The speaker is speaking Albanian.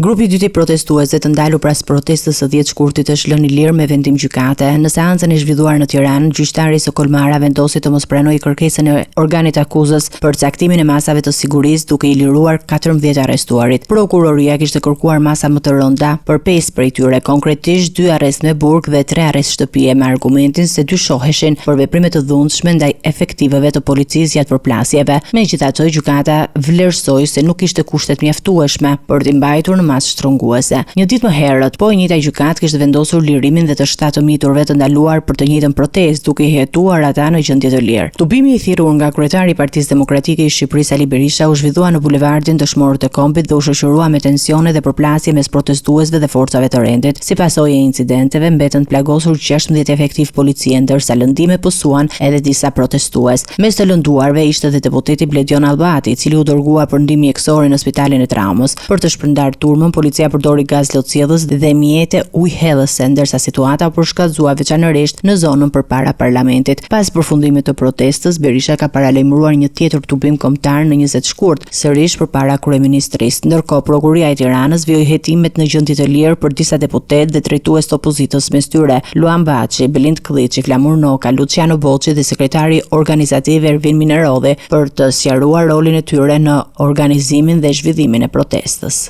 Grupi i dytë i protestuesve të ndalur pas protestës së 10 shkurtit është lënë i lirë me vendim gjykate. Në seancën e zhvilluar në Tiranë, gjyqtari Sokol Mara vendosi të mos pranojë kërkesën e organit akuzës për caktimin e masave të sigurisë, duke i liruar 14 arrestuarit. Prokuroria kishte kërkuar masa më të rënda për 5 prej tyre, konkretisht 2 arrest në burg dhe 3 arrest shtëpie, me argumentin se dyshoheshin për veprime të dhunshme ndaj efektiveve të policisë gjatë përplasjeve. Megjithatë, gjykata vlerësoi se nuk kishte kushtet mjaftueshme për t'i mbajtur në masë shtrënguese. Një ditë më herët, po e njëjta gjykatë kishte vendosur lirimin dhe të 7 miturve të ndaluar për të njëjtën protestë, duke i hetuar ata në gjendje të lirë. Tubimi i thirrur nga kryetari i Partisë Demokratike i Shqipërisë Ali Berisha u zhvillua në bulevardin Dëshmorët e Kombit dhe u shoqërua me tensione dhe përplasje mes protestuesve dhe forcave të rendit. Si pasojë e incidenteve, mbetën plagosur 16 efektiv policie, ndërsa lëndime pësuan edhe disa protestues. Mes të lënduarve ishte edhe deputeti Bledion Albati, i cili u dërgua për ndihmë mjekësore në spitalin e traumës. Për të shpërndarë turmën, policia përdori gaz lotësiellës dhe mjete ujëhellëse, ndërsa situata u përshkallëzua veçanërisht në zonën përpara parlamentit. Pas përfundimit të protestës, Berisha ka paralajmëruar një tjetër tubim kombëtar në 20 shkurt, sërish përpara kryeministrisë. Ndërkohë, prokuroria e Tiranës vjoi hetimet në gjendje të lirë për disa deputet dhe drejtues të opozitës, mes tyre Luan Baçi, Belind Klliçi, Flamur Noka, Luciano Boçi dhe sekretari organizativ Ervin Minerodhi, për të sqaruar rolin e tyre në organizimin dhe zhvillimin e protestës.